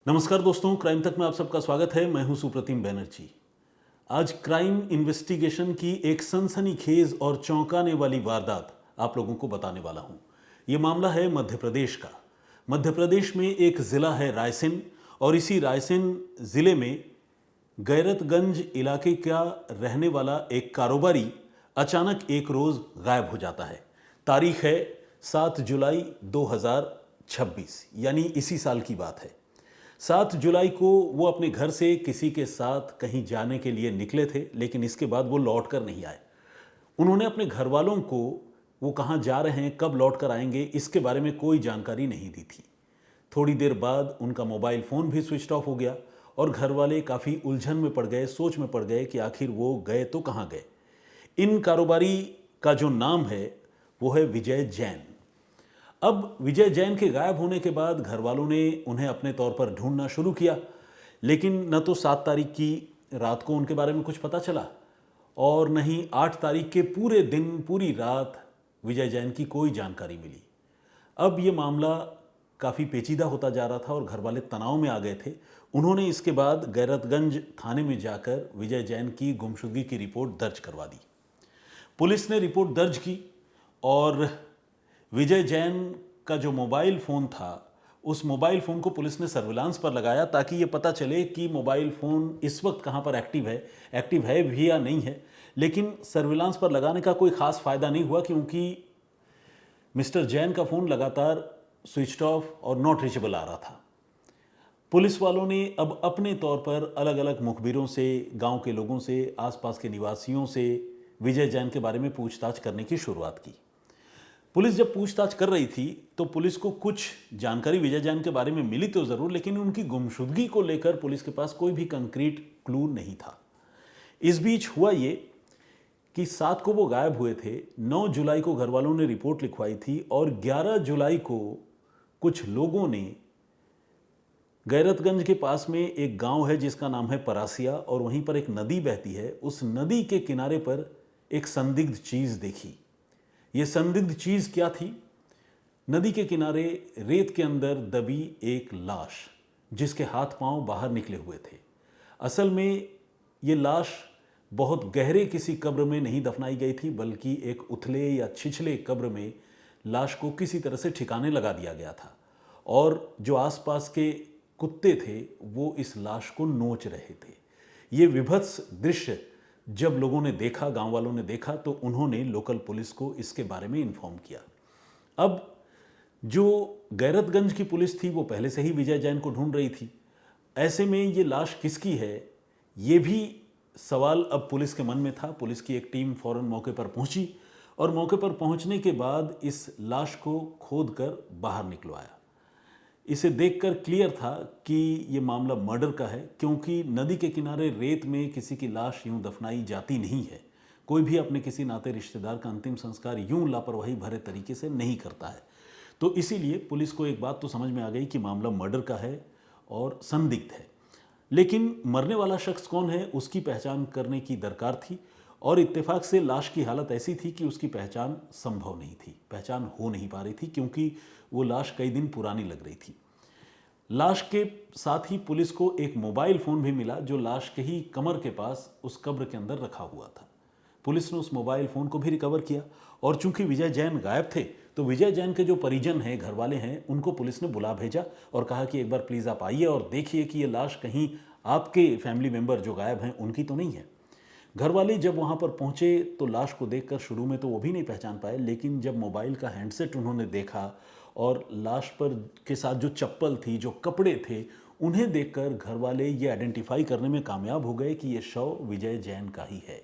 नमस्कार दोस्तों, क्राइम तक में आप सबका स्वागत है। मैं हूं सुप्रतिम बैनर्जी। आज क्राइम इन्वेस्टिगेशन की एक सनसनीखेज और चौंकाने वाली वारदात आप लोगों को बताने वाला हूं। ये मामला है मध्य प्रदेश का। मध्य प्रदेश में एक ज़िला है रायसेन, और इसी रायसेन ज़िले में गैरतगंज इलाके का रहने वाला एक कारोबारी अचानक एक रोज़ गायब हो जाता है। तारीख है 7 जुलाई 2026, यानी इसी साल की बात है। 7 जुलाई को वो अपने घर से किसी के साथ कहीं जाने के लिए निकले थे, लेकिन इसके बाद वो लौट कर नहीं आए। उन्होंने अपने घर वालों को वो कहाँ जा रहे हैं, कब लौट कर आएंगे, इसके बारे में कोई जानकारी नहीं दी थी। थोड़ी देर बाद उनका मोबाइल फ़ोन भी स्विच ऑफ हो गया और घर वाले काफ़ी उलझन में पड़ गए, सोच में पड़ गए कि आखिर वो गए तो कहाँ गए। इन कारोबारी का जो नाम है वो है विजय जैन। अब विजय जैन के गायब होने के बाद घर वालों ने उन्हें अपने तौर पर ढूंढना शुरू किया, लेकिन न तो 7 तारीख की रात को उनके बारे में कुछ पता चला और न ही 8 तारीख के पूरे दिन पूरी रात विजय जैन की कोई जानकारी मिली। अब ये मामला काफ़ी पेचीदा होता जा रहा था और घर वाले तनाव में आ गए थे। उन्होंने इसके बाद गैरतगंज थाने में जाकर विजय जैन की गुमशुदगी की रिपोर्ट दर्ज करवा दी। पुलिस ने रिपोर्ट दर्ज की और विजय जैन का जो मोबाइल फ़ोन था, उस मोबाइल फ़ोन को पुलिस ने सर्विलांस पर लगाया ताकि ये पता चले कि मोबाइल फ़ोन इस वक्त कहाँ पर एक्टिव है भी या नहीं है। लेकिन सर्विलांस पर लगाने का कोई ख़ास फ़ायदा नहीं हुआ, क्योंकि मिस्टर जैन का फ़ोन लगातार स्विच ऑफ और नॉट रीचेबल आ रहा था। पुलिस वालों ने अब अपने तौर पर अलग अलग मुखबिरों से, गांव के लोगों से, आसपास के निवासियों से विजय जैन के बारे में पूछताछ करने की शुरुआत की। पुलिस जब पूछताछ कर रही थी तो पुलिस को कुछ जानकारी विजय जैन के बारे में मिली तो ज़रूर, लेकिन उनकी गुमशुदगी को लेकर पुलिस के पास कोई भी कंक्रीट क्लू नहीं था। इस बीच हुआ ये कि 7 को वो गायब हुए थे, 9 जुलाई को घर वालों ने रिपोर्ट लिखवाई थी और 11 जुलाई को कुछ लोगों ने गैरतगंज के पास में एक गांव है जिसका नाम है परासिया, और वहीं पर एक नदी बहती है। उस नदी के किनारे पर एक संदिग्ध चीज़ देखी। ये संदिग्ध चीज़ क्या थी? नदी के किनारे रेत के अंदर दबी एक लाश, जिसके हाथ पांव बाहर निकले हुए थे। असल में ये लाश बहुत गहरे किसी कब्र में नहीं दफनाई गई थी, बल्कि एक उथले या छिछले कब्र में लाश को किसी तरह से ठिकाने लगा दिया गया था, और जो आसपास के कुत्ते थे वो इस लाश को नोच रहे थे। ये विभत्स दृश्य जब लोगों ने देखा, गांव वालों ने देखा, तो उन्होंने लोकल पुलिस को इसके बारे में इन्फॉर्म किया। अब जो गैरतगंज की पुलिस थी वो पहले से ही विजय जैन को ढूंढ रही थी। ऐसे में ये लाश किसकी है, ये भी सवाल अब पुलिस के मन में था। पुलिस की एक टीम फौरन मौके पर पहुंची और मौके पर पहुंचने के बाद इस लाश को खोद कर बाहर निकलवाया। इसे देखकर क्लियर था कि ये मामला मर्डर का है, क्योंकि नदी के किनारे रेत में किसी की लाश यूं दफनाई जाती नहीं है। कोई भी अपने किसी नाते रिश्तेदार का अंतिम संस्कार यूं लापरवाही भरे तरीके से नहीं करता है। तो इसीलिए पुलिस को एक बात तो समझ में आ गई कि मामला मर्डर का है और संदिग्ध है। लेकिन मरने वाला शख्स कौन है उसकी पहचान करने की दरकार थी, और इत्तेफाक से लाश की हालत ऐसी थी कि उसकी पहचान संभव नहीं थी, पहचान हो नहीं पा रही थी, क्योंकि वो लाश कई दिन पुरानी लग रही थी। लाश के साथ ही पुलिस को एक मोबाइल फ़ोन भी मिला, जो लाश के ही कमर के पास उस कब्र के अंदर रखा हुआ था। पुलिस ने उस मोबाइल फ़ोन को भी रिकवर किया, और चूंकि विजय जैन गायब थे तो विजय जैन के जो परिजन हैं, घर वाले हैं, उनको पुलिस ने बुला भेजा और कहा कि एक बार प्लीज़ आप आइए और देखिए कि ये लाश कहीं आपके फैमिली मेम्बर जो गायब हैं उनकी तो नहीं है। घर वाले जब वहाँ पर पहुँचे तो लाश को देखकर शुरू में तो वो भी नहीं पहचान पाए, लेकिन जब मोबाइल का हैंडसेट उन्होंने देखा और लाश पर के साथ जो चप्पल थी, जो कपड़े थे, उन्हें देखकर घर वाले ये आइडेंटिफाई करने में कामयाब हो गए कि ये शव विजय जैन का ही है।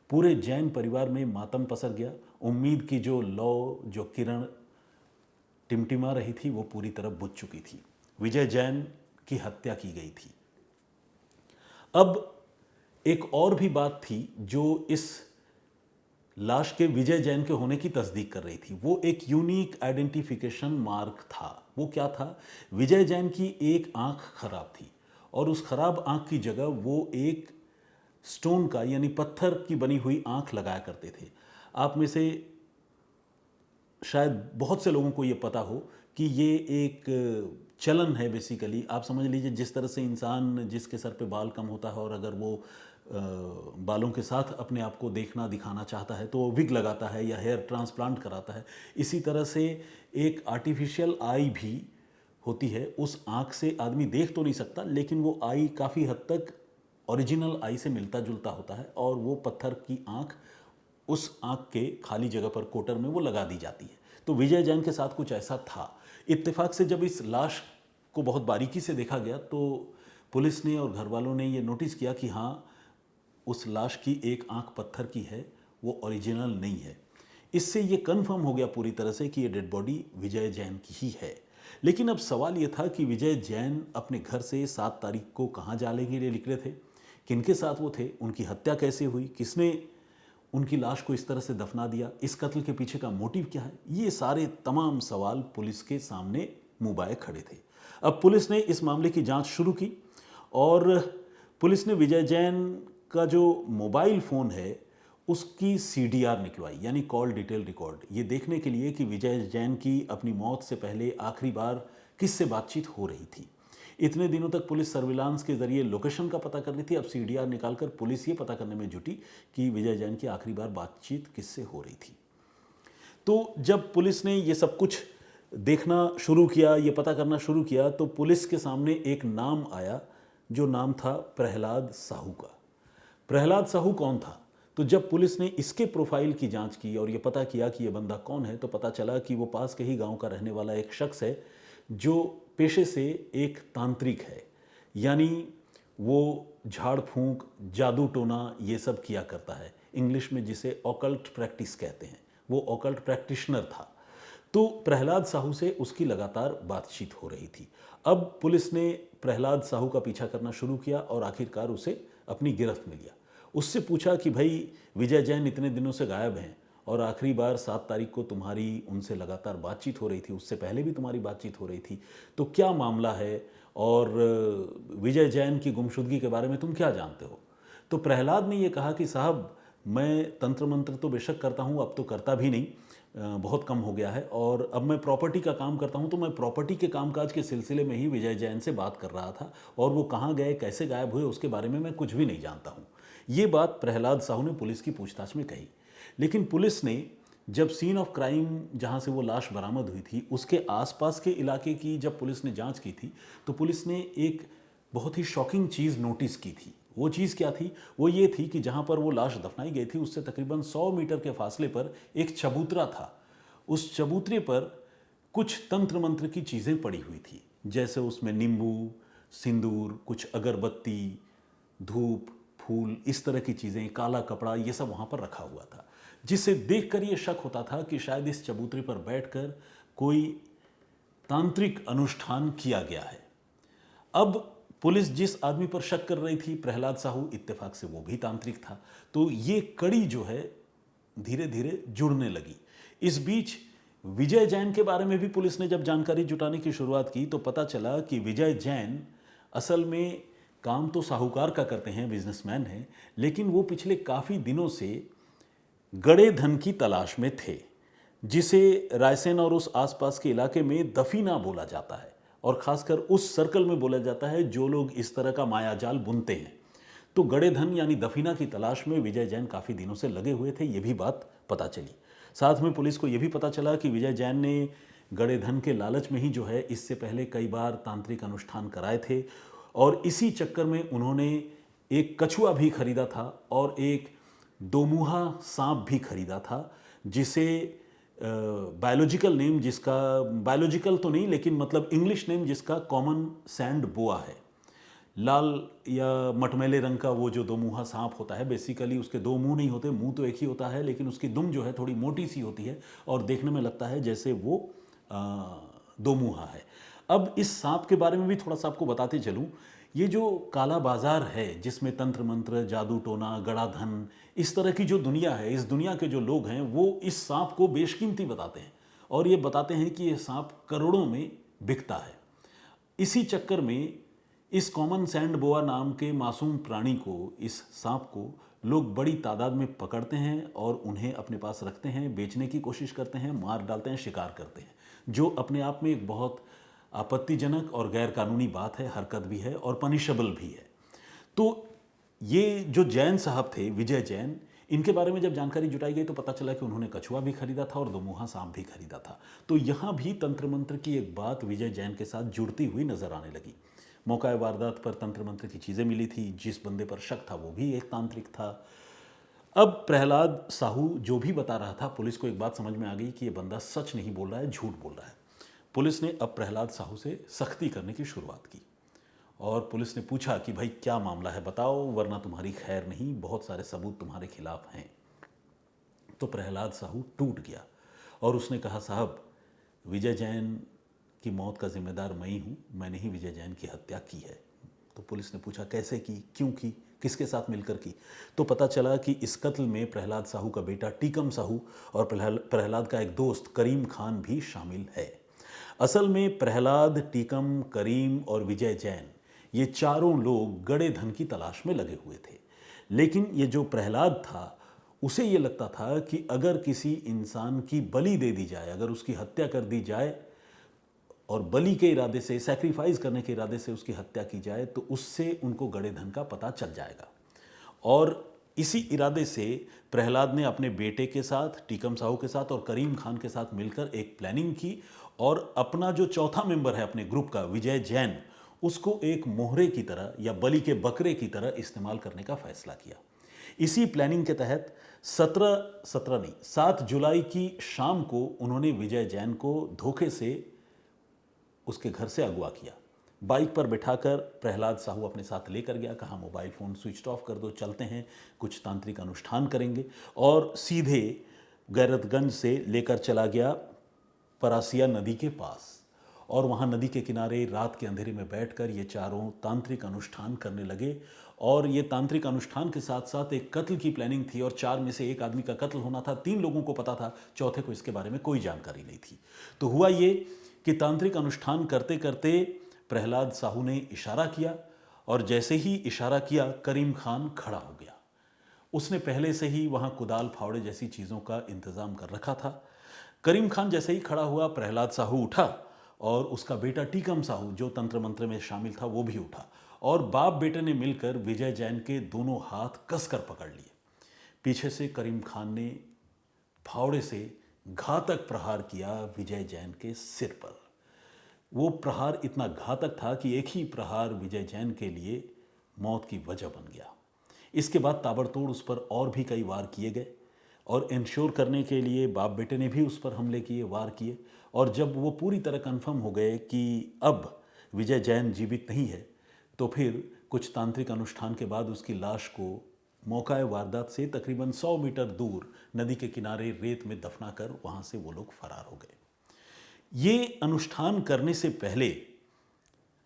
पूरे जैन परिवार में मातम पसर गया। उम्मीद की जो लौ, जो किरण टिमटिमा रही थी, वो पूरी तरह बुझ चुकी थी। विजय जैन की हत्या की गई थी। अब एक और भी बात थी जो इस लाश के विजय जैन के होने की तस्दीक कर रही थी। वो एक यूनिक आइडेंटिफिकेशन मार्क था। वो क्या था? विजय जैन की एक आंख खराब थी, और उस खराब आंख की जगह वो एक स्टोन का, यानी पत्थर की बनी हुई आंख लगाया करते थे। आप में से शायद बहुत से लोगों को ये पता हो कि ये एक चलन है बेसिकली। आप समझ लीजिए जिस तरह से इंसान जिसके सर पे बाल कम होता है और अगर वो बालों के साथ अपने आप को देखना दिखाना चाहता है तो वो विग लगाता है या हेयर ट्रांसप्लांट कराता है, इसी तरह से एक आर्टिफिशियल आई भी होती है। उस आँख से आदमी देख तो नहीं सकता, लेकिन वो आई काफ़ी हद तक ओरिजिनल आई से मिलता जुलता होता है और वो पत्थर की आँख उस आँख के खाली जगह पर कोटर में वो लगा दी जाती है। तो विजय जैन के साथ कुछ ऐसा था। इत्तेफाक से जब इस लाश को बहुत बारीकी से देखा गया तो पुलिस ने और घर वालों ने ये नोटिस किया कि हाँ, उस लाश की एक आँख पत्थर की है, वो ओरिजिनल नहीं है। इससे ये कन्फर्म हो गया पूरी तरह से कि ये डेड बॉडी विजय जैन की ही है। लेकिन अब सवाल ये था कि विजय जैन अपने घर से 7 तारीख को कहाँ जाने के लिए निकले थे, किनके साथ वो थे, उनकी हत्या कैसे हुई, किसने उनकी लाश को इस तरह से दफना दिया, इस कत्ल के पीछे का मोटिव क्या है, ये सारे तमाम सवाल पुलिस के सामने मुंह खड़े थे। अब पुलिस ने इस मामले की जांच शुरू की और पुलिस ने विजय जैन का जो मोबाइल फ़ोन है उसकी CDR निकलवाई, यानी कॉल डिटेल रिकॉर्ड, ये देखने के लिए कि विजय जैन की अपनी मौत से पहले आखिरी बार किससे बातचीत हो रही थी। इतने दिनों तक पुलिस सर्विलांस के जरिए लोकेशन का पता कर रही थी, अब CDR निकालकर पुलिस ये पता करने में जुटी कि विजय जैन की आखिरी बार बातचीत किससे हो रही थी। तो जब पुलिस ने ये सब कुछ देखना शुरू किया, ये पता करना शुरू किया, तो पुलिस के सामने एक नाम आया जो नाम था प्रहलाद साहू का। प्रहलाद साहू कौन था? तो जब पुलिस ने इसके प्रोफाइल की जांच की और ये पता किया कि ये बंदा कौन है, तो पता चला कि वो पास के ही गांव का रहने वाला एक शख्स है जो पेशे से एक तांत्रिक है, यानी वो झाड़ फूंक, जादू टोना ये सब किया करता है, इंग्लिश में जिसे ऑकल्ट प्रैक्टिस कहते हैं। वो ऑकल्ट प्रैक्टिशनर था। तो प्रहलाद साहू से उसकी लगातार बातचीत हो रही थी। अब पुलिस ने प्रहलाद साहू का पीछा करना शुरू किया और आखिरकार उसे अपनी गिरफ्त में लिया। उससे पूछा कि भाई, विजय जैन इतने दिनों से गायब हैं और आखिरी बार 7 तारीख को तुम्हारी उनसे लगातार बातचीत हो रही थी, उससे पहले भी तुम्हारी बातचीत हो रही थी, तो क्या मामला है और विजय जैन की गुमशुदगी के बारे में तुम क्या जानते हो? तो प्रहलाद ने ये कहा कि साहब, मैं तंत्र मंत्र तो बेशक करता हूँ, अब तो करता भी नहीं, बहुत कम हो गया है, और अब मैं प्रॉपर्टी का काम करता हूँ, तो मैं प्रॉपर्टी के कामकाज के सिलसिले में ही विजय जैन से बात कर रहा था और वो कहाँ गए, कैसे गायब हुए, उसके बारे में मैं कुछ भी नहीं जानता हूँ। ये बात प्रहलाद साहू ने पुलिस की पूछताछ में कही। लेकिन पुलिस ने जब सीन ऑफ क्राइम जहाँ से वो लाश बरामद हुई थी उसके आसपास के इलाके की जब पुलिस ने जांच की थी, तो पुलिस ने एक बहुत ही शॉकिंग चीज़ नोटिस की थी। वो चीज़ क्या थी? वो ये थी कि जहाँ पर वो लाश दफनाई गई थी उससे तकरीबन 100 मीटर के फासले पर एक चबूतरा था। उस चबूतरे पर कुछ तंत्र मंत्र की चीज़ें पड़ी हुई थी, जैसे उसमें नींबू, सिंदूर, कुछ अगरबत्ती, धूप, फूल, इस तरह की चीज़ें, काला कपड़ा, ये सब वहाँ पर रखा हुआ था, जिसे देखकर ये शक होता था कि शायद इस चबूतरे पर बैठकर कोई तांत्रिक अनुष्ठान किया गया है। अब पुलिस जिस आदमी पर शक कर रही थी, प्रहलाद साहू, इत्तेफाक से वो भी तांत्रिक था। तो ये कड़ी जो है धीरे धीरे जुड़ने लगी। इस बीच विजय जैन के बारे में भी पुलिस ने जब जानकारी जुटाने की शुरुआत की तो पता चला कि विजय जैन असल में काम तो साहूकार का करते हैं, बिजनेसमैन हैं, लेकिन वो पिछले काफ़ी दिनों से गड़े धन की तलाश में थे, जिसे रायसेन और उस आसपास के इलाके में दफीना बोला जाता है, और ख़ासकर उस सर्कल में बोला जाता है जो लोग इस तरह का मायाजाल बुनते हैं। तो गड़े धन यानी दफीना की तलाश में विजय जैन काफ़ी दिनों से लगे हुए थे, ये भी बात पता चली। साथ में पुलिस को ये भी पता चला कि विजय जैन ने गड़े धन के लालच में ही जो है इससे पहले कई बार तांत्रिक अनुष्ठान कराए थे, और इसी चक्कर में उन्होंने एक कछुआ भी खरीदा था और एक दोमुहा सांप भी खरीदा था, जिसे बायोलॉजिकल नेम जिसका, बायोलॉजिकल तो नहीं लेकिन मतलब इंग्लिश नेम जिसका कॉमन सैंड बोआ है। लाल या मटमैले रंग का वो जो दोमुहा सांप होता है, बेसिकली उसके दो मुंह नहीं होते, मुंह तो एक ही होता है, लेकिन उसकी दुम जो है थोड़ी मोटी सी होती है और देखने में लगता है जैसे वो दोमुहा है। अब इस सांप के बारे में भी थोड़ा सा आपको बताते चलूँ। ये जो काला बाजार है जिसमें तंत्र मंत्र, जादू टोना, गड़ा धन, इस तरह की जो दुनिया है, इस दुनिया के जो लोग हैं वो इस सांप को बेशकीमती बताते हैं और ये बताते हैं कि ये सांप करोड़ों में बिकता है। इसी चक्कर में इस कॉमन सैंड बोआ नाम के मासूम प्राणी को, इस सांप को लोग बड़ी तादाद में पकड़ते हैं और उन्हें अपने पास रखते हैं, बेचने की कोशिश करते हैं, मार डालते हैं, शिकार करते हैं, जो अपने आप में एक बहुत आपत्तिजनक और गैरकानूनी बात है, हरकत भी है और पनिशेबल भी है। तो ये जो जैन साहब थे, विजय जैन, इनके बारे में जब जानकारी जुटाई गई तो पता चला कि उन्होंने कछुआ भी खरीदा था और दोमुहा सांप भी खरीदा था। तो यहाँ भी तंत्र मंत्र की एक बात विजय जैन के साथ जुड़ती हुई नजर आने लगी। मौका वारदात पर तंत्र मंत्र की चीज़ें मिली थी, जिस बंदे पर शक था वो भी एक तांत्रिक था। अब प्रहलाद साहू जो भी बता रहा था, पुलिस को एक बात समझ में आ गई कि ये बंदा सच नहीं बोल रहा है, झूठ बोल रहा है। पुलिस ने अब प्रहलाद साहू से सख्ती करने की शुरुआत की और पुलिस ने पूछा कि भाई क्या मामला है, बताओ, वरना तुम्हारी खैर नहीं, बहुत सारे सबूत तुम्हारे खिलाफ हैं। तो प्रहलाद साहू टूट गया और उसने कहा, साहब, विजय जैन की मौत का जिम्मेदार मैं ही हूँ, मैंने ही विजय जैन की हत्या की है। तो पुलिस ने पूछा कैसे की, क्यों की, किसके साथ मिलकर की। तो पता चला कि इस कत्ल में प्रहलाद साहू का बेटा टीकम साहू और प्रहलाद का एक दोस्त करीम खान भी शामिल है। असल में प्रहलाद, टीकम, करीम और विजय जैन, ये चारों लोग गड़े धन की तलाश में लगे हुए थे। लेकिन ये जो प्रहलाद था, उसे ये लगता था कि अगर किसी इंसान की बलि दे दी जाए, अगर उसकी हत्या कर दी जाए और बलि के इरादे से, सैक्रिफाइस करने के इरादे से उसकी हत्या की जाए, तो उससे उनको गड़े धन का पता चल जाएगा। और इसी इरादे से प्रहलाद ने अपने बेटे के साथ, टीकम साहू के साथ और करीम खान के साथ मिलकर एक प्लानिंग की और अपना जो चौथा मेंबर है अपने ग्रुप का, विजय जैन, उसको एक मोहरे की तरह या बलि के बकरे की तरह इस्तेमाल करने का फैसला किया। इसी प्लानिंग के तहत 7 जुलाई की शाम को उन्होंने विजय जैन को धोखे से उसके घर से अगवा किया। बाइक पर बिठाकर प्रहलाद साहू अपने साथ लेकर गया, कहा मोबाइल फ़ोन स्विच ऑफ कर दो, चलते हैं, कुछ तांत्रिक अनुष्ठान करेंगे। और सीधे गैरतगंज से लेकर चला गया परासिया नदी के पास और वहाँ नदी के किनारे रात के अंधेरे में बैठकर ये चारों तांत्रिक अनुष्ठान करने लगे। और ये तांत्रिक अनुष्ठान के साथ साथ एक कत्ल की प्लानिंग थी और 4 में से एक आदमी का कत्ल होना था। 3 लोगों को पता था, चौथे को इसके बारे में कोई जानकारी नहीं थी। तो हुआ ये कि तांत्रिक अनुष्ठान करते करते प्रहलाद साहू ने इशारा किया और जैसे ही इशारा किया, करीम खान खड़ा हो गया। उसने पहले से ही वहाँ कुदाल, फावड़े जैसी चीज़ों का इंतज़ाम कर रखा था। करीम खान जैसे ही खड़ा हुआ, प्रहलाद साहू उठा और उसका बेटा टीकम साहू, जो तंत्र मंत्र में शामिल था, वो भी उठा और बाप बेटे ने मिलकर विजय जैन के दोनों हाथ कसकर पकड़ लिए। पीछे से करीम खान ने फावड़े से घातक प्रहार किया विजय जैन के सिर पर। वो प्रहार इतना घातक था कि एक ही प्रहार विजय जैन के लिए मौत की वजह बन गया। इसके बाद ताबड़तोड़ उस पर और भी कई वार किए गए और इंश्योर करने के लिए बाप बेटे ने भी उस पर हमले किए, वार किए। और जब वो पूरी तरह कन्फर्म हो गए कि अब विजय जैन जीवित नहीं है, तो फिर कुछ तांत्रिक अनुष्ठान के बाद उसकी लाश को मौका वारदात से तकरीबन 100 मीटर दूर नदी के किनारे रेत में दफनाकर वहाँ से वो लोग फरार हो गए। ये अनुष्ठान करने से पहले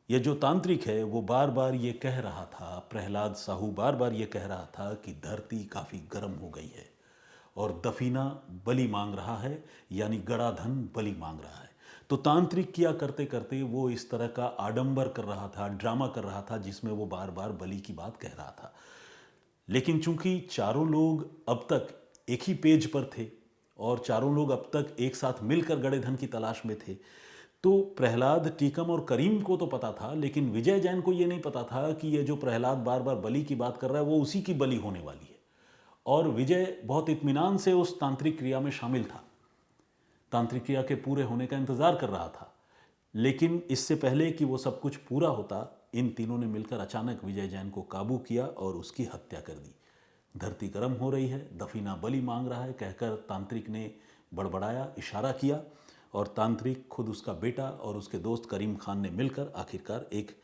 ये जो तांत्रिक है वो बार बार ये कह रहा था, प्रहलाद साहू बार बार ये कह रहा था कि धरती काफ़ी गर्म हो गई है और दफीना बलि मांग रहा है, यानी गड़ा धन बलि मांग रहा है। तो तांत्रिक किया करते करते वो इस तरह का आडंबर कर रहा था, ड्रामा कर रहा था, जिसमें वो बार बार बलि की बात कह रहा था। लेकिन चूंकि चारों लोग अब तक एक ही पेज पर थे और चारों लोग अब तक एक साथ मिलकर गड़े धन की तलाश में थे, तो प्रहलाद, टीकम और करीम को तो पता था, लेकिन विजय जैन को ये नहीं पता था कि ये जो प्रहलाद बार बार बलि की बात कर रहा है वो उसी की बलि होने वाली है। और विजय बहुत इत्मीनान से उस तांत्रिक क्रिया में शामिल था, तांत्रिक क्रिया के पूरे होने का इंतजार कर रहा था। लेकिन इससे पहले कि वो सब कुछ पूरा होता, इन तीनों ने मिलकर अचानक विजय जैन को काबू किया और उसकी हत्या कर दी। धरती गर्म हो रही है, दफीना बलि मांग रहा है कहकर तांत्रिक ने बड़बड़ाया, इशारा किया और तांत्रिक, खुद उसका बेटा और उसके दोस्त करीम खान ने मिलकर आखिरकार एक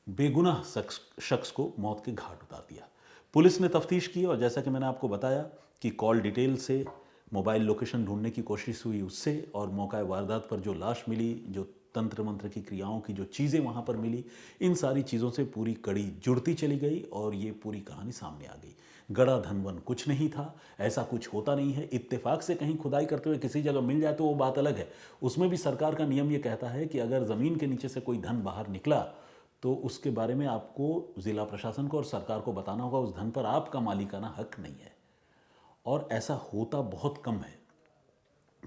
बेगुनाह शख्स को मौत के घाट उतार दिया। पुलिस ने तफ्तीश की और जैसा कि मैंने आपको बताया कि कॉल डिटेल से, मोबाइल लोकेशन ढूंढने की कोशिश हुई उससे, और मौका वारदात पर जो लाश मिली, जो तंत्र मंत्र की क्रियाओं की जो चीज़ें वहाँ पर मिली, इन सारी चीज़ों से पूरी कड़ी जुड़ती चली गई और ये पूरी कहानी सामने आ गई। गड़ा धनवन कुछ नहीं था, ऐसा कुछ होता नहीं है। इत्तेफाक से कहीं खुदाई करते हुए किसी जगह मिल जाए तो वो बात अलग है। उसमें भी सरकार का नियम ये कहता है कि अगर ज़मीन के नीचे से कोई धन बाहर निकला तो उसके बारे में आपको ज़िला प्रशासन को और सरकार को बताना होगा। उस धन पर आपका मालिकाना हक नहीं है और ऐसा होता बहुत कम है।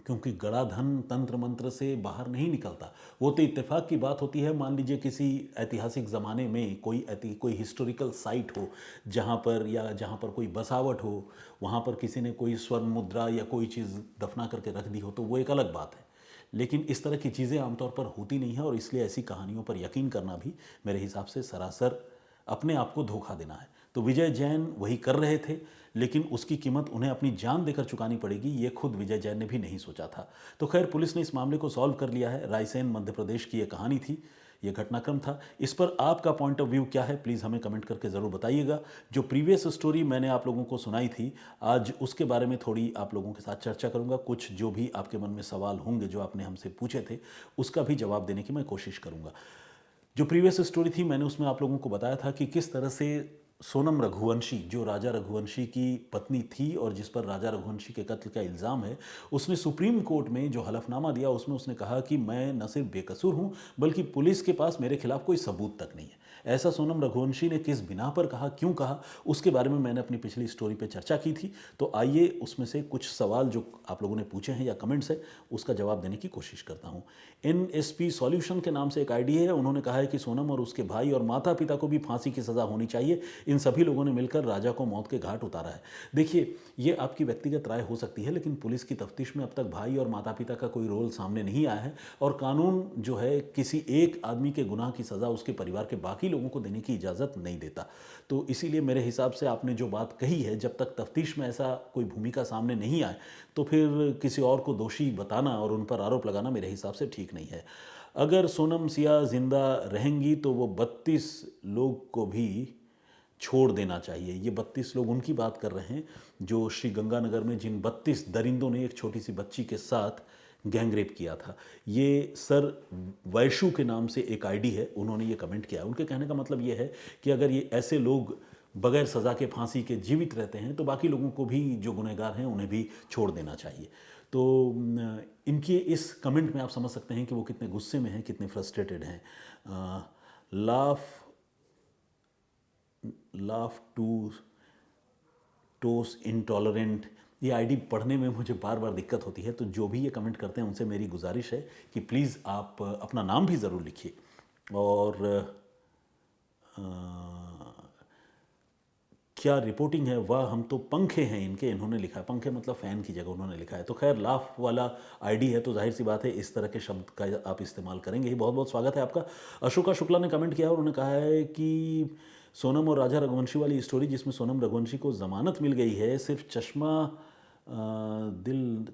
क्योंकि गड़ा धन तंत्र मंत्र से बाहर नहीं निकलता। वो तो इत्तेफाक की बात होती है, मान लीजिए किसी ऐतिहासिक ज़माने में कोई हिस्टोरिकल साइट हो जहाँ पर, या जहाँ पर कोई बसावट हो, वहाँ पर किसी ने कोई स्वर्ण मुद्रा या कोई चीज़ दफना करके रख दी हो, तो वो एक अलग बात है। लेकिन इस तरह की चीज़ें आमतौर पर होती नहीं है, और इसलिए ऐसी कहानियों पर यकीन करना भी मेरे हिसाब से सरासर अपने आप को धोखा देना है। तो विजय जैन वही कर रहे थे, लेकिन उसकी कीमत उन्हें अपनी जान देकर चुकानी पड़ेगी, ये खुद विजय जैन ने भी नहीं सोचा था। तो खैर, पुलिस ने इस मामले को सॉल्व कर लिया है। रायसेन मध्य प्रदेश की ये कहानी थी, ये घटनाक्रम था। इस पर आपका पॉइंट ऑफ व्यू क्या है, प्लीज़ हमें कमेंट करके ज़रूर बताइएगा। जो प्रीवियस स्टोरी मैंने आप लोगों को सुनाई थी, आज उसके बारे में थोड़ी आप लोगों के साथ चर्चा करूंगा। कुछ जो भी आपके मन में सवाल होंगे जो आपने हमसे पूछे थे, उसका भी जवाब देने की मैं कोशिश करूंगा। जो प्रीवियस स्टोरी थी, मैंने उसमें आप लोगों को बताया था कि किस तरह से सोनम रघुवंशी, जो राजा रघुवंशी की पत्नी थी और जिस पर राजा रघुवंशी के कत्ल का इल्ज़ाम है, उसने सुप्रीम कोर्ट में जो हलफनामा दिया उसमें उसने कहा कि मैं न सिर्फ बेकसूर हूं, बल्कि पुलिस के पास मेरे खिलाफ कोई सबूत तक नहीं है। ऐसा सोनम रघुवंशी ने किस बिना पर कहा, क्यों कहा, उसके बारे में मैंने अपनी पिछली स्टोरी पे चर्चा की थी। तो आइए उसमें से कुछ सवाल जो आप लोगों ने पूछे हैं या कमेंट्स है, उसका जवाब देने की कोशिश करता हूँ। NSP सॉल्यूशन के नाम से एक आईडी है, उन्होंने कहा है कि सोनम और उसके भाई और माता पिता को भी फांसी की सज़ा होनी चाहिए। इन सभी लोगों ने मिलकर राजा को मौत के घाट उतारा है। देखिए, ये आपकी व्यक्तिगत राय हो सकती है, लेकिन पुलिस की तफ्तीश में अब तक भाई और माता पिता का कोई रोल सामने नहीं आया है, और कानून जो है किसी एक आदमी के गुनाह की सज़ा उसके परिवार के बाकी लोगों को देने की इजाज़त नहीं देता। तो इसीलिए मेरे हिसाब से आपने जो बात कही है, जब तक तफ्तीश में ऐसा कोई भूमिका सामने नहीं आए, तो फिर किसी और को दोषी बताना और उन पर आरोप लगाना मेरे हिसाब से ठीक नहीं है। अगर सोनम सिया जिंदा रहेंगी तो वो 32 लोग को भी छोड़ देना चाहिए। ये 32 लोग उनकी बात कर रहे हैं जो श्री गंगानगर में जिन 32 दरिंदों ने एक छोटी सी बच्ची के साथ गैंगरेप किया था। ये सर वैशु के नाम से एक आईडी है, उन्होंने ये कमेंट किया। उनके कहने का मतलब ये है कि अगर ये ऐसे लोग बगैर सज़ा के फांसी के जीवित रहते हैं, तो बाकी लोगों को भी, जो गुनहगार हैं, उन्हें भी छोड़ देना चाहिए। तो इनके इस कमेंट में आप समझ सकते हैं कि वो कितने गुस्से में हैं, कितने फ्रस्ट्रेटेड हैं। लाफ टू टोस इंटॉलरेंट, ये आईडी पढ़ने में मुझे बार बार दिक्कत होती है। तो जो भी ये कमेंट करते हैं उनसे मेरी गुजारिश है कि प्लीज़ आप अपना नाम भी ज़रूर लिखिए। और क्या रिपोर्टिंग है, वाह हम तो पंखे हैं इनके, इन्होंने लिखा है। पंखे मतलब फ़ैन की जगह उन्होंने लिखा है। तो खैर, लाफ वाला आईडी है, तो जाहिर सी बात है इस तरह के शब्द का आप इस्तेमाल करेंगे ही। बहुत बहुत स्वागत है आपका। अशोका शुक्ला ने कमेंट किया और उन्होंने कहा है कि सोनम और राजा रघुवंशी वाली स्टोरी जिसमें सोनम रघुवंशी को ज़मानत मिल गई है, सिर्फ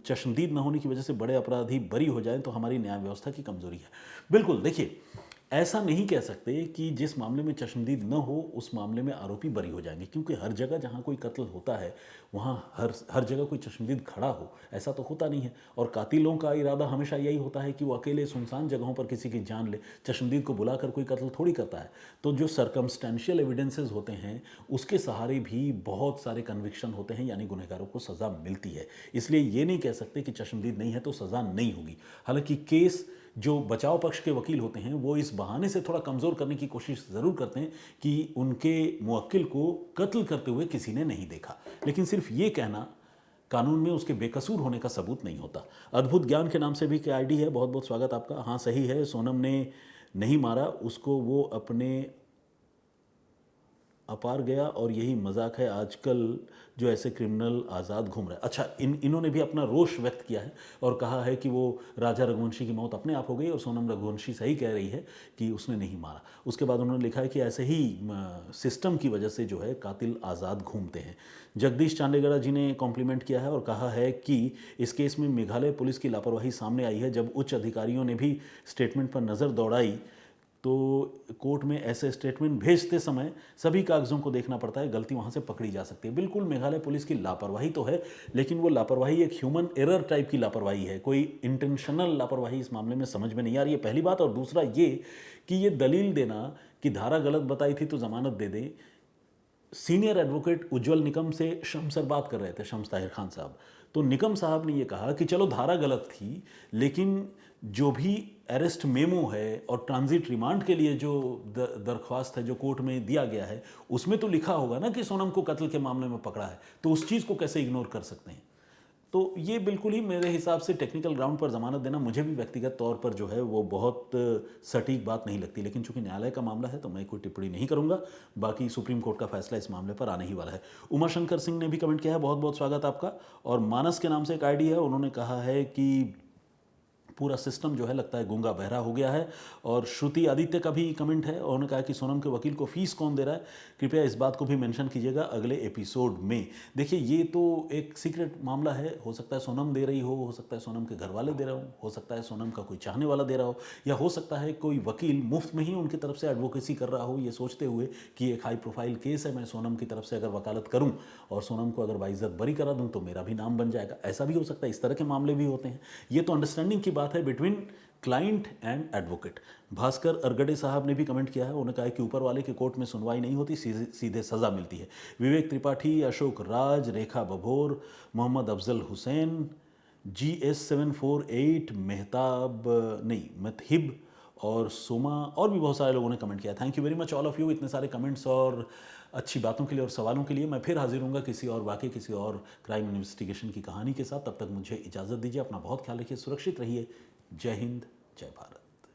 चश्मदीद न होने की वजह से बड़े अपराधी बरी हो जाएं, तो हमारी न्याय व्यवस्था की कमज़ोरी है। बिल्कुल, देखिए, ऐसा नहीं कह सकते कि जिस मामले में चश्मदीद न हो उस मामले में आरोपी बरी हो जाएंगे, क्योंकि हर जगह जहाँ कोई कत्ल होता है वहाँ हर जगह कोई चश्मदीद खड़ा हो, ऐसा तो होता नहीं है। और कातिलों का इरादा हमेशा यही होता है कि वो अकेले सुनसान जगहों पर किसी की जान ले। चश्मदीद को बुलाकर कोई कत्ल थोड़ी करता है। तो जो सर्कमस्टेंशियल एविडेंसेस होते हैं, उसके सहारे भी बहुत सारे कन्विक्शन होते हैं, यानी गुनहगारों को सज़ा मिलती है। इसलिए ये नहीं कह सकते कि चश्मदीद नहीं है तो सज़ा नहीं होगी। हालांकि केस जो बचाव पक्ष के वकील होते हैं वो इस बहाने से थोड़ा कमज़ोर करने की कोशिश ज़रूर करते हैं कि उनके मुवक्किल को कत्ल करते हुए किसी ने नहीं देखा, लेकिन सिर्फ ये कहना कानून में उसके बेकसूर होने का सबूत नहीं होता। अद्भुत ज्ञान के नाम से भी क्या आईडी है, बहुत बहुत स्वागत आपका। हाँ, सही है, सोनम ने नहीं मारा उसको, वो अपने अपार गया, और यही मजाक है आजकल जो ऐसे क्रिमिनल आज़ाद घूम रहे हैं। अच्छा, इन्होंने भी अपना रोष व्यक्त किया है और कहा है कि वो राजा रघुवंशी की मौत अपने आप हो गई और सोनम रघुवंशी सही कह रही है कि उसने नहीं मारा। उसके बाद उन्होंने लिखा है कि ऐसे ही सिस्टम की वजह से जो है कातिल आज़ाद घूमते हैं। जगदीश चांडेगड़ा जी ने कॉम्प्लीमेंट किया है और कहा है कि इस केस में मेघालय पुलिस की लापरवाही सामने आई है। जब उच्च अधिकारियों ने भी स्टेटमेंट पर नज़र दौड़ाई तो कोर्ट में ऐसे स्टेटमेंट भेजते समय सभी कागज़ों को देखना पड़ता है, गलती वहाँ से पकड़ी जा सकती है। बिल्कुल, मेघालय पुलिस की लापरवाही तो है, लेकिन वो लापरवाही एक ह्यूमन एरर टाइप की लापरवाही है। कोई इंटेंशनल लापरवाही इस मामले में समझ में नहीं आ रही है, पहली बात। और दूसरा ये कि ये दलील देना कि धारा गलत बताई थी तो ज़मानत दे दें। सीनियर एडवोकेट उज्जवल निकम से शम्स सर बात कर रहे थे, शम्स ताहिर खान साहब, तो निकम साहब ने ये कहा कि चलो धारा गलत थी, लेकिन जो भी अरेस्ट मेमो है और ट्रांजिट रिमांड के लिए जो दरख्वास्त है जो कोर्ट में दिया गया है, उसमें तो लिखा होगा ना कि सोनम को कत्ल के मामले में पकड़ा है, तो उस चीज़ को कैसे इग्नोर कर सकते हैं। तो ये बिल्कुल ही मेरे हिसाब से टेक्निकल ग्राउंड पर जमानत देना मुझे भी व्यक्तिगत तौर पर जो है वो बहुत सटीक बात नहीं लगती, लेकिन चूंकि न्यायालय का मामला है तो मैं कोई टिप्पणी नहीं करूंगा। बाकी सुप्रीम कोर्ट का फैसला इस मामले पर आने ही वाला है। उमा शंकर सिंह ने भी कमेंट किया है, बहुत बहुत स्वागत आपका। और मानस के नाम से एक आईडी है, उन्होंने कहा है कि पूरा सिस्टम जो है लगता है गूंगा बहरा हो गया है। और श्रुति आदित्य का भी कमेंट है, उन्होंने कहा कि सोनम के वकील को फीस कौन दे रहा है, कृपया इस बात को भी मेंशन कीजिएगा अगले एपिसोड में। देखिए ये तो एक सीक्रेट मामला है, हो सकता है सोनम दे रही हो सकता है सोनम के घर वाले दे रहे हो सकता है सोनम का कोई चाहने वाला दे रहा हो, या हो सकता है कोई वकील मुफ्त में ही उनकी तरफ से एडवोकेसी कर रहा हो, ये सोचते हुए कि एक हाई प्रोफाइल केस है, मैं सोनम की तरफ से अगर वकालत करूं और सोनम को अगर बाइज्जत बरी करा दूं तो मेरा भी नाम बन जाएगा। ऐसा भी हो सकता है, इस तरह के मामले भी होते हैं। ये तो अंडरस्टैंडिंग की बात है between client and advocate. Bhaskar Argade साहब ने भी कमेंट किया है, उन्होंने कहा है कि ऊपर वाले के कोर्ट में सुनवाई नहीं होती, सीधे सजा मिलती है। विवेक त्रिपाठी, अशोक राज, रेखा बभोर, मोहम्मद अफजल हुसैन, GS748, मेहताब नहीं मतहिब और सोमा, और भी बहुत सारे लोगों ने कमेंट किया। Thank you very much all of you, इतने सारे कमेंट्स और अच्छी बातों के लिए और सवालों के लिए। मैं फिर हाजिर हूँगा किसी और वाकई, किसी और क्राइम इन्वेस्टिगेशन की कहानी के साथ। तब तक मुझे इजाज़त दीजिए, अपना बहुत ख्याल रखिए, सुरक्षित रहिए। जय हिंद, जय भारत।